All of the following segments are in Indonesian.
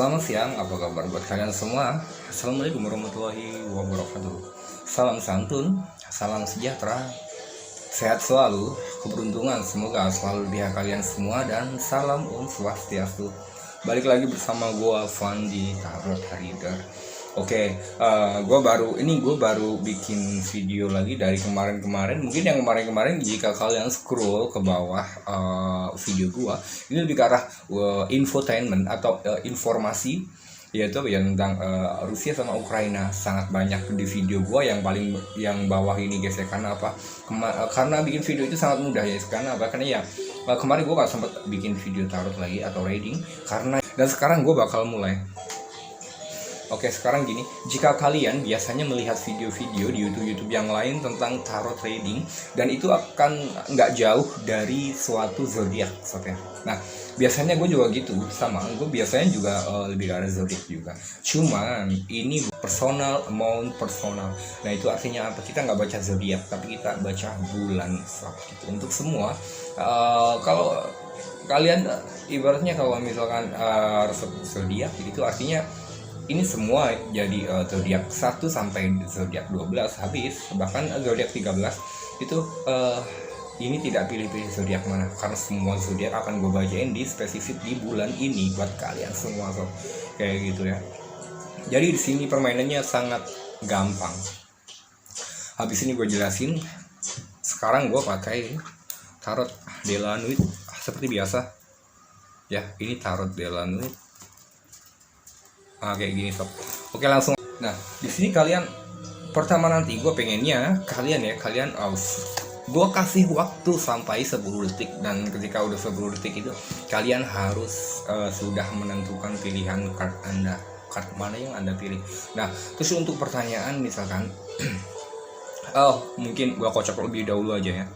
Selamat siang, apa kabar buat kalian semua? Assalamualaikum warahmatullahi wabarakatuh. Salam santun, salam sejahtera, sehat selalu, keberuntungan semoga selalu di kalian semua, dan salam Om Swastiastu. Balik lagi bersama gua Van di Tarot Reader. Oke, gue baru bikin video lagi dari kemarin-kemarin. Mungkin yang kemarin-kemarin jika kalian scroll ke bawah video gue, ini lebih ke arah infotainment atau informasi, yaitu yang tentang Rusia sama Ukraina. Sangat banyak di video gue yang bawah ini guys ya. Karena apa? Karena bikin video itu sangat mudah ya. Karena apa? Karena ya kemarin gue gak sempat bikin video tarot lagi atau reading, dan sekarang gue bakal mulai. Oke, sekarang gini, jika kalian biasanya melihat video-video di YouTube yang lain tentang tarot reading, dan itu akan nggak jauh dari suatu zodiak, sob ya. Nah, biasanya gue juga gitu, sama. Gue biasanya juga lebih ke arah zodiak juga. Cuman ini personal, amount personal. Nah, itu artinya apa? Kita nggak baca zodiak, tapi kita baca bulan, sob. Gitu. Untuk semua, kalau kalian ibaratnya kalau misalkan zodiak, itu artinya ini semua jadi zodiak 1 sampai zodiak 12 habis, bahkan zodiak 13 itu ini tidak pilih-pilih zodiak mana, karena semua zodiak akan gue bacain di spesifik di bulan ini buat kalian semua, sob. Kayak gitu ya. Jadi di sini permainannya sangat gampang. Habis ini gue jelasin. Sekarang gue pakai tarot Delanuit seperti biasa. Ya, ini tarot Delanuit. Kayak gini, sob. Oke, langsung. Nah, di sini kalian pertama nanti gue pengennya kalian gue kasih waktu sampai 10 detik, dan ketika udah 10 detik itu kalian harus sudah menentukan pilihan card Anda, card mana yang Anda pilih. Nah, terus untuk pertanyaan misalkan mungkin gue kocok lebih dahulu aja ya.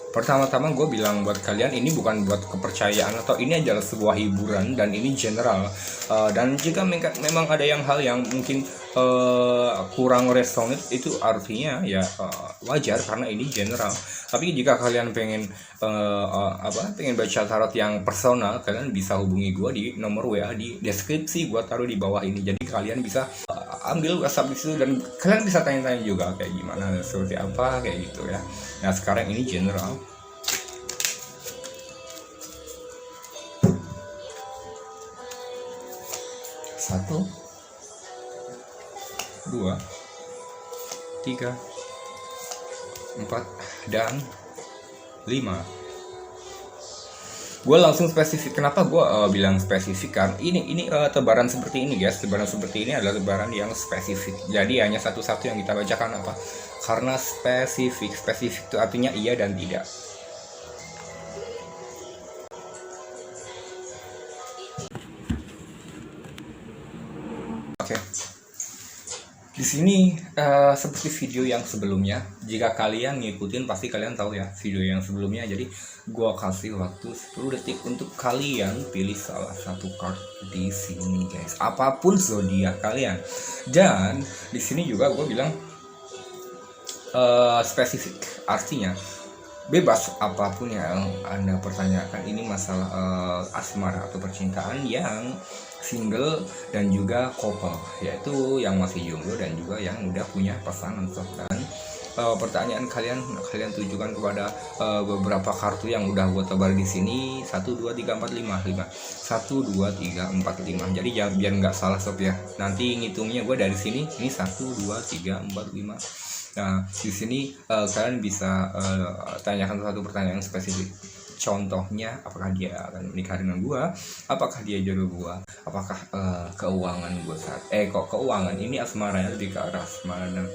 Pertama-tama gue bilang buat kalian, ini bukan buat kepercayaan, atau ini adalah sebuah hiburan, dan ini general. Dan jika memang ada hal yang mungkin kurang resonate, itu artinya ya wajar, karena ini general. Tapi jika kalian pengen baca tarot yang personal, kalian bisa hubungi gue di nomor WA di deskripsi, gue taruh di bawah ini. Jadi kalian bisa ambil WhatsApp itu, dan kalian bisa tanya-tanya juga kayak gimana, seperti apa, kayak gitu ya. Nah, sekarang ini general. Satu, 2, 3, 4, dan 5. Gue langsung spesifik. Kenapa gue bilang spesifik? Kan ini tebaran seperti ini guys. Tebaran seperti ini adalah tebaran yang spesifik. Jadi hanya satu-satu yang kita bacakan. Apa? Karena spesifik. Spesifik itu artinya iya dan tidak. Oke. Di sini seperti video yang sebelumnya, jika kalian ngikutin pasti kalian tahu ya video yang sebelumnya. Jadi gua kasih waktu 10 detik untuk kalian pilih salah satu card di sini guys, apapun zodiak kalian. Dan di sini juga gua bilang spesifik, artinya bebas apapun yang Anda pertanyakan. Ini masalah asmara atau percintaan yang single dan juga couple, yaitu yang masih jomblo dan juga yang udah punya pasangan. Dan pertanyaan kalian tujukan kepada beberapa kartu yang udah gue tebar di sini. 1, 2, 3, 4, 5. 1, 2, 3, 4, 5. Jadi biar nggak salah, sob ya. Nanti ngitungnya gue dari sini. Ini 1, 2, 3, 4, 5. Nah, di sini kalian bisa tanyakan satu pertanyaan spesifik. Contohnya, apakah dia akan menikah dengan gua? Apakah dia jodoh gua? Apakah keuangan gua keuangan ini asmaranya lebih ke arah asmara, dan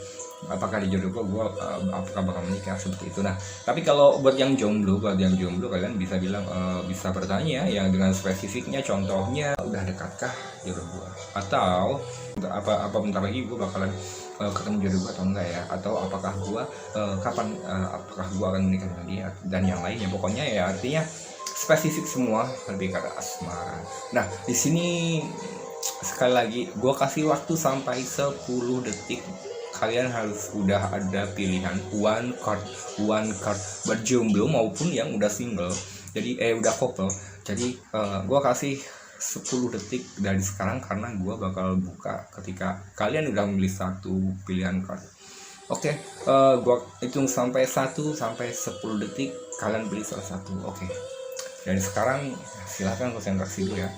apakah dia jodoh gua apakah bakal menikah, seperti itu. Nah, tapi kalau buat yang jomblo kalian bisa bilang bisa bertanya yang dengan spesifiknya. Contohnya, udah dekatkah jodoh gua? Atau apa bentar lagi gua bakalan ketemu jodoh gue atau enggak ya, atau apakah gue apakah gue akan menikah dengan dia, dan yang lainnya. Pokoknya ya artinya spesifik semua, lebih ke arah asmara. Nah, di sini sekali lagi gue kasih waktu sampai 10 detik. Kalian harus udah ada pilihan one card buat jomblo maupun yang udah single. Jadi udah couple. Jadi gue kasih 10 detik dari sekarang karena gue bakal buka ketika kalian udah memilih satu pilihan card. Oke, gue hitung sampai 1 sampai 10 detik, kalian pilih salah satu. Oke, dari sekarang silahkan konsentrasi dulu ya.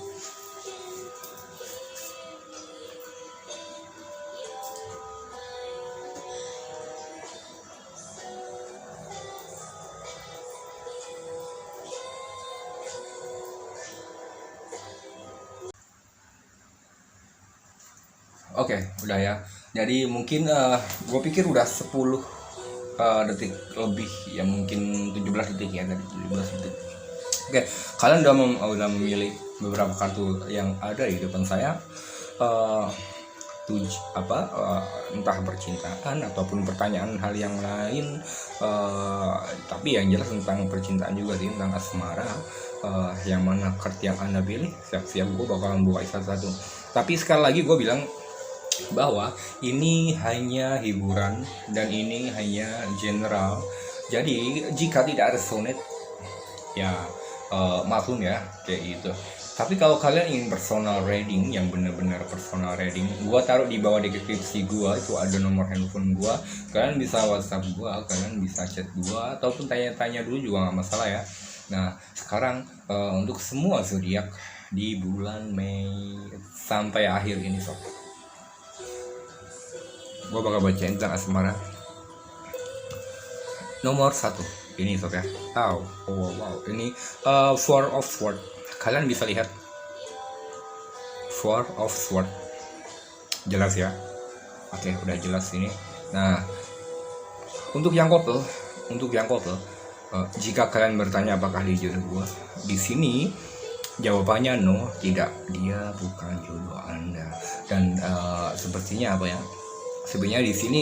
Oke, udah ya. Jadi mungkin gue pikir udah 10 detik lebih ya, mungkin 17 detik ya, dari 17 detik. Oke, kalian udah memilih beberapa kartu yang ada di depan saya. Entah percintaan ataupun pertanyaan hal yang lain, tapi yang jelas tentang percintaan juga sih, tentang asmara. Yang mana kartu yang anda pilih, siap-siap gue bakalan buka satu-satu. Tapi sekali lagi gue bilang bahwa ini hanya hiburan dan ini hanya general. Jadi jika tidak resonate ya maklum ya, kayak gitu. Tapi kalau kalian ingin personal reading yang benar-benar personal reading, gua taruh di bawah deskripsi gua itu ada nomor handphone gua. Kalian bisa WhatsApp gua, kalian bisa chat gua, ataupun tanya-tanya dulu juga nggak masalah ya. Nah sekarang untuk semua zodiak di bulan Mei sampai akhir ini sob, gue bakal bacain tentang asmara. Nomor 1 ini sob ya. Wow, ini Four of Swords. Kalian bisa lihat Four of Swords, jelas ya. Oke, udah jelas ini. Nah untuk yang couple, jika kalian bertanya apakah dia jodoh gue, di sini jawabannya no, tidak, dia bukan jodoh anda. Dan sepertinya apa ya, sebenarnya di sini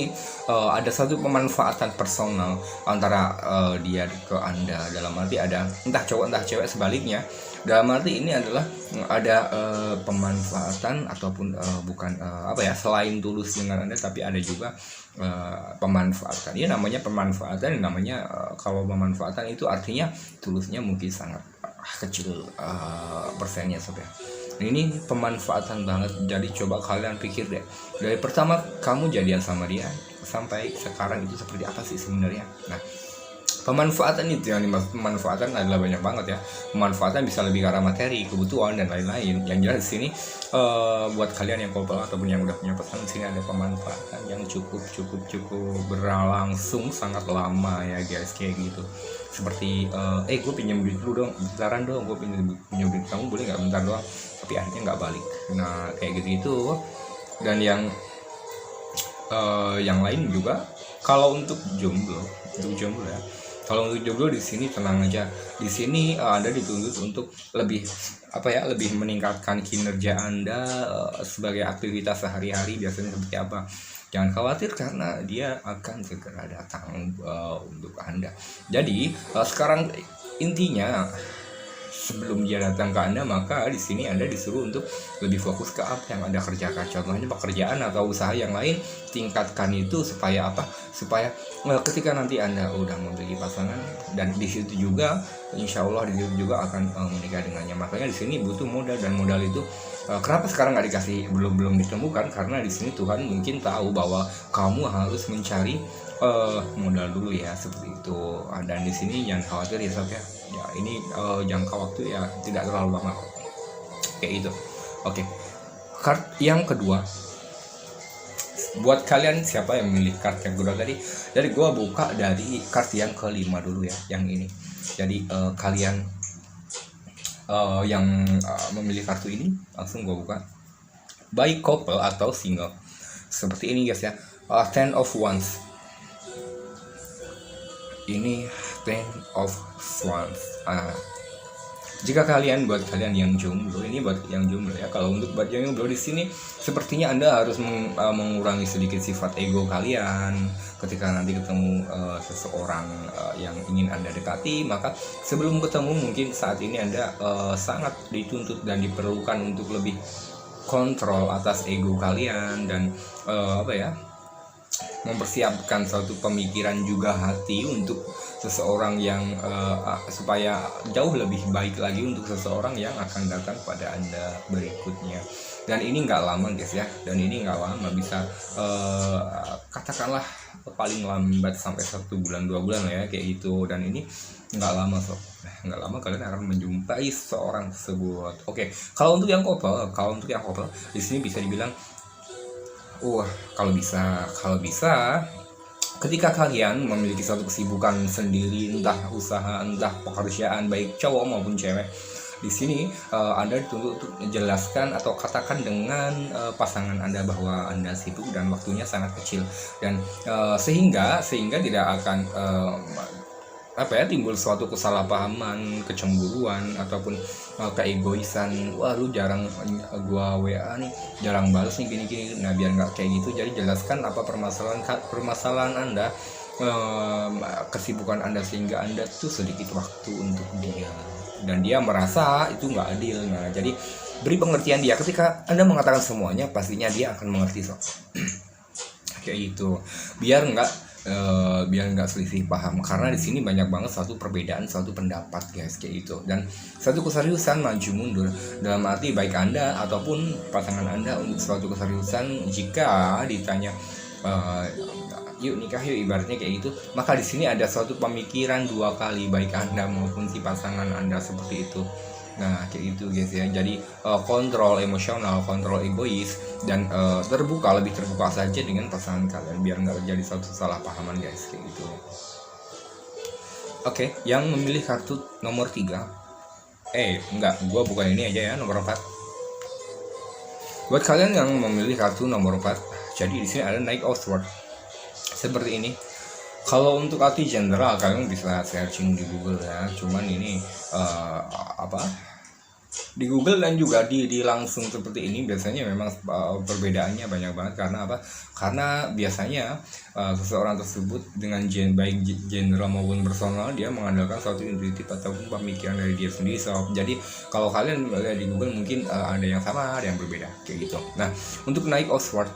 ada satu pemanfaatan personal antara dia ke anda, dalam arti ada entah cowok entah cewek, sebaliknya. Dalam arti ini adalah ada pemanfaatan ataupun bukan selain tulus dengan anda, tapi ada juga pemanfaatan. Ya namanya pemanfaatan, namanya kalau pemanfaatan itu artinya tulusnya mungkin sangat kecil persennya sob ya. Ini pemanfaatan banget. Jadi coba kalian pikir deh, dari pertama kamu jadian sama dia sampai sekarang itu seperti apa sih sebenarnya. Nah pemanfaatan itu yang dimaksud pemanfaatan adalah banyak banget ya. Pemanfaatan bisa lebih ke arah materi, kebutuhan dan lain-lain. Yang jelas di sini buat kalian yang couple ataupun yang udah punya pasangan, di sini ada pemanfaatan yang cukup berlangsung sangat lama ya guys, kayak gitu. Seperti gue pinjam duit dulu dong, bentaran dong, gue pinjam duit kamu boleh nggak, bentar doang, tapi akhirnya nggak balik. Nah kayak gitu. Dan yang lain juga, kalau untuk jomblo ya, kalau untuk jomblo di sini tenang aja. Di sini Anda dituntut untuk lebih meningkatkan kinerja Anda sebagai aktivitas sehari-hari biasanya seperti apa. Jangan khawatir karena dia akan segera datang untuk Anda. Jadi sekarang intinya, sebelum dia datang ke Anda, maka di sini Anda disuruh untuk lebih fokus ke apa yang Anda kerjakan. Contohnya pekerjaan atau usaha yang lain, tingkatkan itu supaya apa? Supaya ketika nanti Anda udah memiliki pasangan, dan di situ juga insya Allah di situ juga akan menikah dengannya. Makanya di sini butuh modal, dan modal itu kenapa sekarang nggak dikasih, belum ditemukan, karena di sini Tuhan mungkin tahu bahwa kamu harus mencari modal dulu ya, seperti itu. Dan di sini jangan khawatir ya sob ya. Ya ini jangka waktu ya tidak terlalu lama kayak itu. Oke. Card yang kedua, buat kalian siapa yang memilih card yang kedua tadi, dari gua buka dari card yang kelima dulu ya, yang ini. Jadi kalian yang memilih kartu ini langsung gua buka, baik couple atau single, seperti ini guys ya. Ten of Wands. Ini Ten of Wands. Jika buat kalian yang jomblo, ini buat yang jomblo ya. Kalau untuk buat yang jomblo di sini, sepertinya Anda harus mengurangi sedikit sifat ego kalian ketika nanti ketemu seseorang yang ingin Anda dekati. Maka sebelum ketemu, mungkin saat ini Anda sangat dituntut dan diperlukan untuk lebih kontrol atas ego kalian, dan mempersiapkan suatu pemikiran juga hati untuk seseorang yang supaya jauh lebih baik lagi untuk seseorang yang akan datang pada Anda berikutnya. Dan ini nggak lama guys ya, dan ini nggak lama, bisa katakanlah paling lambat sampai 1 bulan 2 bulan lah ya kayak gitu. Dan ini nggak lama sob, nggak lama kalian akan menjumpai seorang tersebut. Oke, kalau untuk yang couple, di sini bisa dibilang kalau bisa ketika kalian memiliki suatu kesibukan sendiri, entah usaha, entah pekerjaan, baik cowok maupun cewek, di sini Anda dituntut untuk menjelaskan atau katakan dengan pasangan Anda bahwa Anda sibuk dan waktunya sangat kecil, dan sehingga tidak akan timbul suatu kesalahpahaman, kecemburuan ataupun keegoisan. Wah, lu jarang gua WA nih, jarang balas nih gini-gini. Nah, biar nggak kayak gitu, jadi jelaskan apa permasalahan Anda, kesibukan Anda, sehingga Anda tuh sedikit waktu untuk dia, dan dia merasa itu nggak adil. Nah, jadi beri pengertian dia. Ketika Anda mengatakan semuanya, pastinya dia akan mengerti sob. Kayak gitu, biar nggak selisih paham, karena di sini banyak banget suatu perbedaan, suatu pendapat guys kayak gitu, dan suatu keseriusan maju mundur dalam arti baik Anda ataupun pasangan Anda untuk suatu keseriusan. Jika ditanya yuk nikah yuk, ibaratnya kayak gitu, maka di sini ada suatu pemikiran 2 kali baik Anda maupun si pasangan Anda seperti itu. Nah kayak gitu guys ya, jadi kontrol emosional, kontrol egois, dan lebih terbuka saja dengan pasangan kalian, biar nggak terjadi suatu salah pahaman guys kayak gitu. Oke, yang memilih kartu nomor 3, gua bukan ini aja ya, nomor 4. Buat kalian yang memilih kartu nomor 4, jadi di sini ada Knight of Swords seperti ini. Kalau untuk arti general kalian bisa searching di Google ya, cuman ini di Google dan juga di langsung seperti ini biasanya memang perbedaannya banyak banget. Karena apa? Karena biasanya seseorang tersebut dengan baik general maupun personal, dia mengandalkan suatu intuitif ataupun pemikiran dari dia sendiri. Jadi kalau kalian lihat di Google mungkin ada yang sama, ada yang berbeda kayak gitu. Nah, untuk Knight of Swords,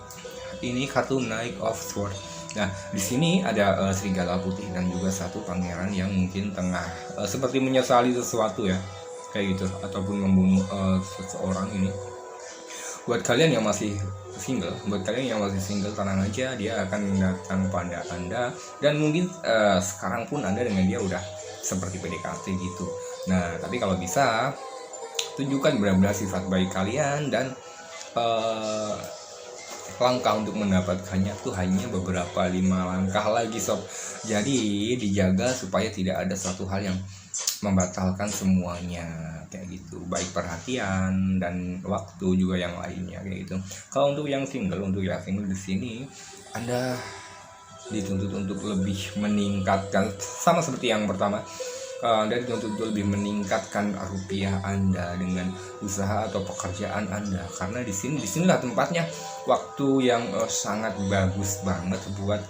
ini kartu Knight of Swords. Nah, di sini ada serigala putih dan juga satu pangeran yang mungkin tengah seperti menyesali sesuatu ya, kayak gitu, ataupun membunuh seseorang ini. Buat kalian yang masih single, tenang aja, dia akan datang pada Anda, dan mungkin sekarang pun Anda dengan dia udah seperti PDKT gitu. Nah, tapi kalau bisa tunjukkan benar-benar sifat baik kalian, dan langkah untuk mendapatkannya tuh hanya beberapa 5 langkah lagi sob. Jadi dijaga supaya tidak ada satu hal yang membatalkan semuanya kayak gitu, baik perhatian dan waktu juga yang lainnya kayak gitu. Kalau untuk yang single, di sini Anda dituntut untuk lebih meningkatkan, sama seperti yang pertama, Anda dituntut untuk lebih meningkatkan rupiah Anda dengan usaha atau pekerjaan Anda, karena disinilah tempatnya, waktu yang sangat bagus banget buat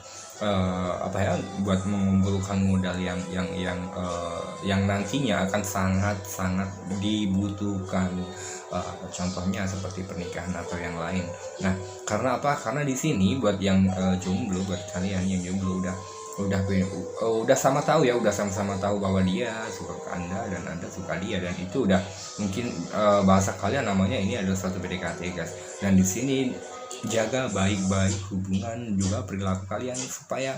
buat mengumpulkan modal yang nantinya akan sangat dibutuhkan. Contohnya seperti pernikahan atau yang lain. Nah, karena apa? Karena di sini buat yang jomblo, buat kalian yang jomblo udah sama-sama tahu bahwa dia suka ke Anda dan Anda suka dia, dan itu udah mungkin bahasa kalian namanya ini adalah suatu PDKT guys. Dan di sini jaga baik-baik hubungan juga perilaku kalian supaya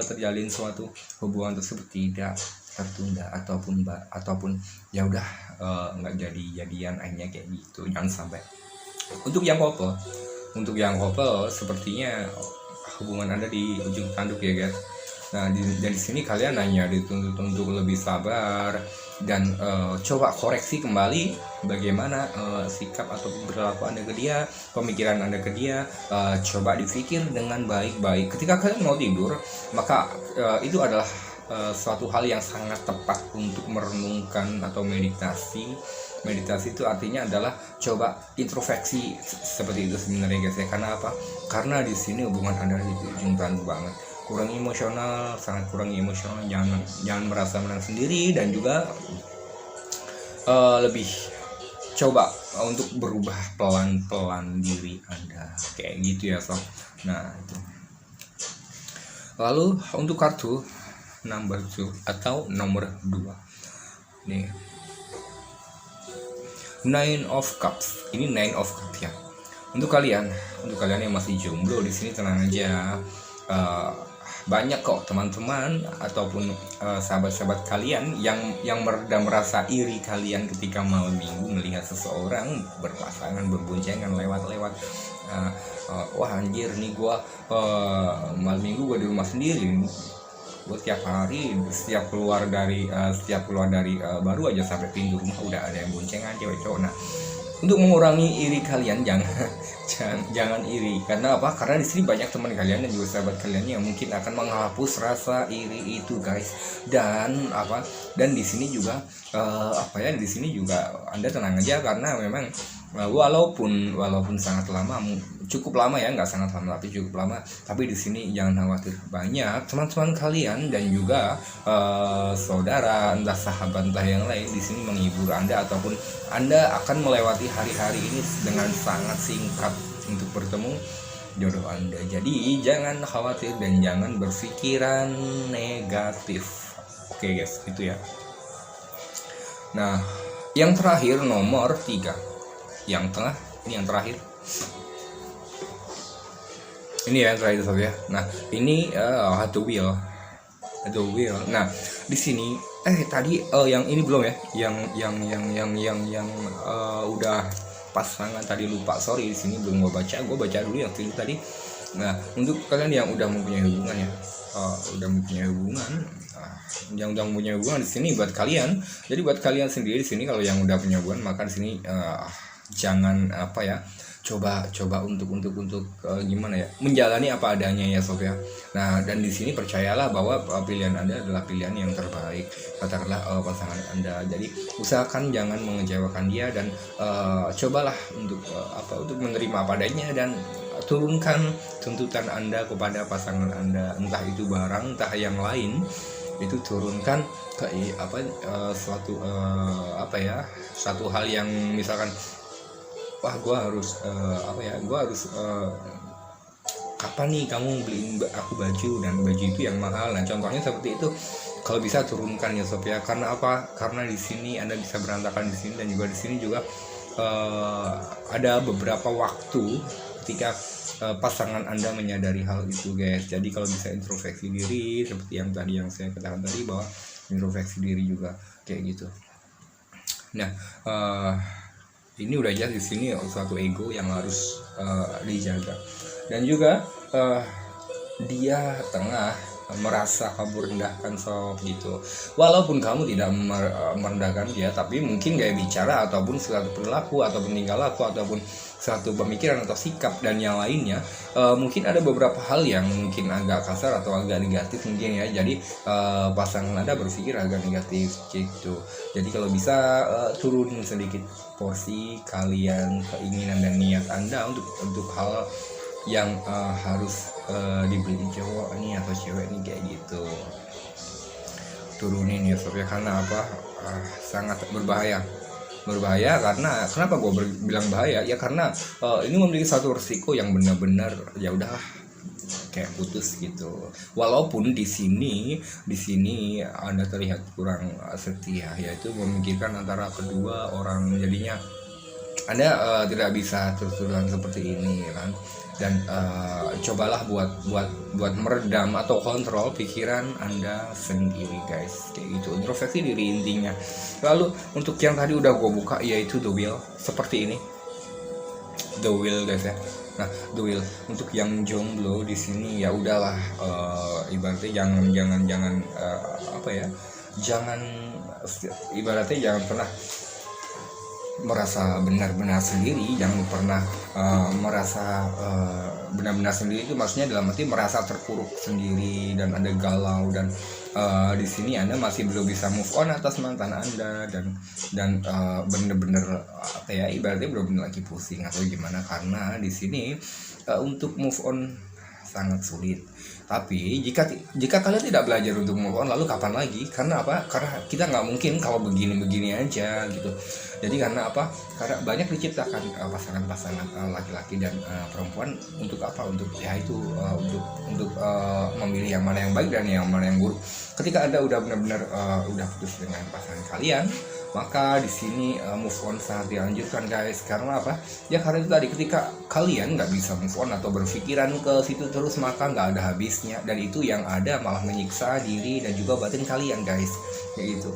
terjalin suatu hubungan tersebut tidak tertunda ataupun ya udah nggak jadian akhirnya kayak gitu. Jangan sampai. Untuk yang couple sepertinya hubungan Anda di ujung tanduk ya guys. Nah, dari sini kalian hanya dituntut untuk lebih sabar dan coba koreksi kembali bagaimana sikap atau perilaku Anda ke dia, pemikiran Anda ke dia. Coba dipikir dengan baik-baik. Ketika kalian mau tidur, maka itu adalah suatu hal yang sangat tepat untuk merenungkan atau meditasi. Meditasi itu artinya adalah coba introspeksi seperti itu sebenarnya guys ya. Karena apa? Karena di sini hubungan Anda di ujung tanduk banget. Sangat kurang emosional. Jangan merasa menang sendiri, dan juga lebih coba untuk berubah pelan-pelan diri Anda kayak gitu ya sob. Nah itu. Lalu untuk kartu number 2 atau nomor 2 nih, Nine of Cups. Ini Nine of Cups ya. Untuk kalian yang masih jomblo di sini tenang aja. Banyak kok teman-teman ataupun sahabat-sahabat kalian yang merasa iri kalian ketika malam minggu melihat seseorang berpasangan, berboncengan lewat-lewat. Wah anjir nih gua malam minggu gua di rumah sendiri. Gue setiap hari setiap keluar dari baru aja sampai pintu rumah udah ada yang boncengan cewek cowok. Nah, untuk mengurangi iri kalian jangan iri. Karena apa? Karena di sini banyak teman kalian dan juga sahabat kalian yang mungkin akan menghapus rasa iri itu, guys. Dan di sini juga di sini juga Anda tenang aja, karena memang walaupun sangat lama, cukup lama ya, nggak sangat lama tapi cukup lama, tapi di sini jangan khawatir, banyak teman-teman kalian dan juga saudara, entah sahabat entah yang lain di sini menghibur Anda, ataupun Anda akan melewati hari-hari ini dengan sangat singkat untuk bertemu jodoh Anda. Jadi jangan khawatir dan jangan berpikiran negatif. Oke guys, itu ya. Nah, yang terakhir nomor 3, yang tengah ini yang terakhir. Ini ya yang terakhir sob ya. Nah, ini The Wheel. Nah, di sini tadi yang ini belum ya. Yang udah pasangan tadi lupa. Sorry, di sini belum gue baca dulu yang tadi. Nah, untuk kalian yang udah mempunyai hubungan ya. Yang udah mempunyai hubungan di sini buat kalian. Jadi buat kalian sendiri di sini kalau yang udah punya hubungan, maka di sini jangan coba untuk gimana ya, menjalani apa adanya ya sob ya. Nah, dan di sini percayalah bahwa pilihan Anda adalah pilihan yang terbaik, katakanlah pasangan Anda. Jadi usahakan jangan mengecewakan dia dan cobalah untuk menerima apa adanya dan turunkan tuntutan Anda kepada pasangan Anda, entah itu barang entah yang lain, itu turunkan ke suatu hal yang misalkan, wah gue harus kapan nih kamu beliin aku baju, dan baju itu yang mahal. Nah, contohnya seperti itu, kalau bisa turunkan ya sob ya. Karena apa? Karena di sini Anda bisa berantakan di sini, dan juga di sini juga ada beberapa waktu ketika pasangan Anda menyadari hal itu, guys. Jadi kalau bisa introspeksi diri seperti yang tadi yang saya katakan tadi, bahwa introspeksi diri juga kayak gitu. Nah, ini udah jelas di sini suatu ego yang harus dijaga, dan juga dia tengah merasa kamu rendahkan sob gitu. Walaupun kamu tidak merendahkan dia, tapi mungkin gaya bicara ataupun suatu perilaku ataupun tingkah laku ataupun satu pemikiran atau sikap dan yang lainnya, mungkin ada beberapa hal yang mungkin agak kasar atau agak negatif mungkin ya. Jadi pasangan Anda berpikir agak negatif gitu. Jadi kalau bisa turunin sedikit porsi kalian, keinginan dan niat Anda untuk hal yang harus dibeli cowok nih atau cewek nih kayak gitu. Turunin ya sob ya. Karena apa? Sangat berbahaya. Karena kenapa gue bilang bahaya ya, karena ini memiliki satu resiko yang benar-benar ya udahlah kayak putus gitu. Walaupun di sini Anda terlihat kurang setia, yaitu memikirkan antara kedua orang, jadinya Anda tidak bisa terus-terusan seperti ini kan. Dan cobalah buat meredam atau kontrol pikiran Anda sendiri, guys, kayak gitu. Introspeksi diri intinya. Lalu untuk yang tadi udah gue buka, yaitu The Wheel, seperti ini The Wheel, guys ya. Nah, The Wheel untuk yang jomblo di sini ya udahlah, ibaratnya jangan ibaratnya jangan pernah merasa benar-benar sendiri, jangan pernah merasa benar-benar sendiri. Itu maksudnya dalam arti merasa terpuruk sendiri dan Anda galau, dan di sini Anda masih belum bisa move on atas mantan Anda, dan benar-benar ibaratnya belum lagi pusing atau gimana. Karena di sini untuk move on sangat sulit. Tapi jika kalian tidak belajar untuk move on, lalu kapan lagi? Karena apa? Karena kita nggak mungkin kalau begini-begini aja gitu. Jadi karena apa? Karena banyak diciptakan pasangan-pasangan laki-laki dan perempuan untuk apa? Untuk ya itu untuk memilih yang mana yang baik dan yang mana yang buruk. Ketika Anda udah benar-benar udah putus dengan pasangan kalian, maka di sini move on sangat dianjurkan guys. Karena apa? Ya karena itu tadi, ketika kalian nggak bisa move on atau berpikiran ke situ terus, maka nggak ada habisnya, dan itu yang ada malah menyiksa diri dan juga batin kalian guys, kayak gitu.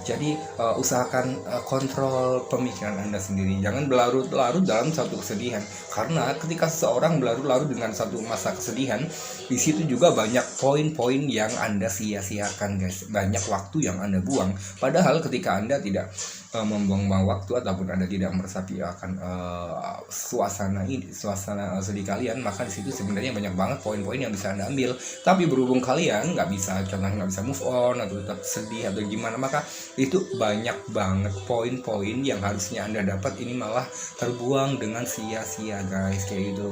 Jadi usahakan kontrol pemikiran Anda sendiri, jangan berlarut-larut dalam satu kesedihan. Karena ketika seseorang berlarut-larut dengan satu masa kesedihan, di situ juga banyak poin-poin yang Anda sia-siakan guys, banyak waktu yang Anda buang. Padahal ketika Anda tidak membuang-buang waktu ataupun Anda tidak meresapi akan suasana sedih kalian, maka di situ sebenarnya banyak banget poin-poin yang bisa Anda ambil. Tapi berhubung kalian nggak bisa move on atau tetap sedih atau gimana, maka itu banyak banget poin-poin yang harusnya Anda dapat, ini malah terbuang dengan sia-sia guys, kayak gitu.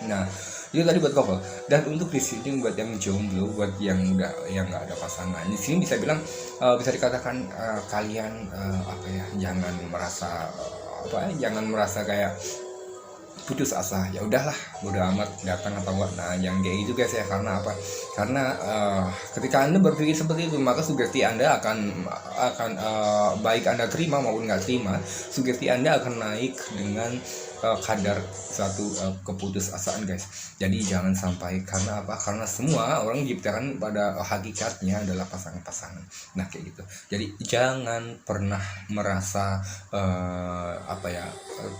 Nah, itu tadi buat couple. Dan untuk di sini buat yang jomblo, buat yang nggak ada pasangan, di sini bisa bilang bisa dikatakan kalian jangan merasa kayak putus asa. Ya udahlah, bodo amat datang atau enggak. Nah, yang kayak gitu guys ya. Karena apa? Karena ketika Anda berpikir seperti itu, maka sugesti Anda akan baik Anda terima maupun nggak terima, sugesti Anda akan naik dengan kadar suatu keputusasaan guys. Jadi jangan sampai, karena apa? Karena semua orang diciptakan pada hakikatnya adalah pasangan-pasangan. Nah, kayak gitu. Jadi jangan pernah merasa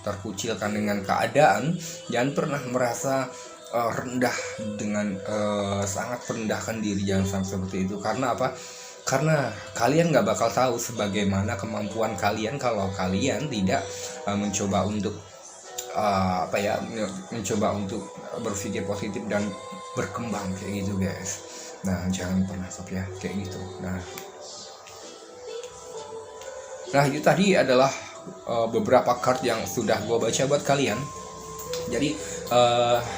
terkucilkan dengan keadaan. Jangan pernah merasa rendah dengan sangat merendahkan diri. Jangan sampai seperti itu. Karena apa? Karena kalian nggak bakal tahu sebagaimana kemampuan kalian kalau kalian tidak mencoba untuk mencoba untuk berpikir positif dan berkembang, kayak gitu guys. Nah, jangan pernah stop ya, kayak gitu. Nah itu tadi adalah beberapa card yang sudah gue baca buat kalian. Jadi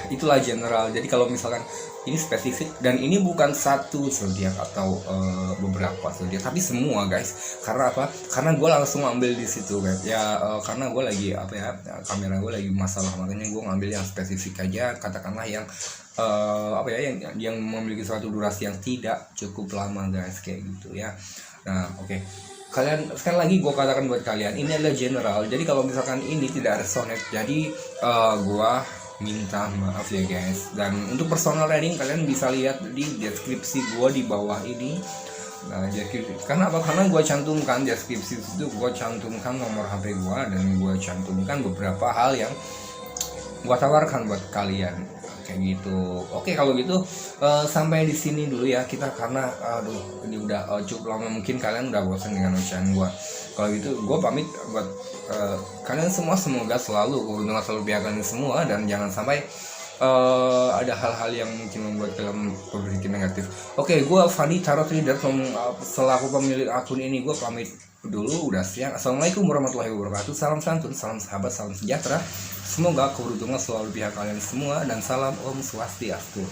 itulah general. Jadi kalau misalkan ini spesifik, dan ini bukan satu zodiak atau beberapa zodiak, tapi semua guys. Karena apa? Karena gue langsung ambil di situ guys. Ya karena gue lagi kamera gue lagi masalah, makanya gue ngambil yang spesifik aja. Katakanlah yang yang memiliki suatu durasi yang tidak cukup lama guys, kayak gitu ya. Nah oke. Kalian sekali lagi gue katakan buat kalian, ini adalah general. Jadi kalau misalkan ini tidak resonate, jadi gue minta maaf ya guys. Dan untuk personal reading kalian bisa lihat di deskripsi gue di bawah ini. Nah, karena apa? Karena gue cantumkan deskripsi itu, gue cantumkan nomor HP gue, dan gue cantumkan beberapa hal yang gue tawarkan buat kalian, kayak gitu. Oke, kalau gitu sampai di sini dulu ya kita, karena ini udah cukup lama, mungkin kalian udah bosan dengan ocehan gue. Kalau gitu gue pamit buat kalian semua, semoga selalu keberuntungan selalu pihak kalian semua, dan jangan sampai ada hal-hal yang mungkin membuat kalian berpikir negatif. Oke, gue Fadi Tarot Reader selaku pemilik akun ini, gue pamit dulu, udah siang. Assalamualaikum warahmatullahi wabarakatuh. Salam santun, salam sahabat, salam sejahtera. Semoga keberuntungan selalu pihak kalian semua, dan salam Om Swastiastu.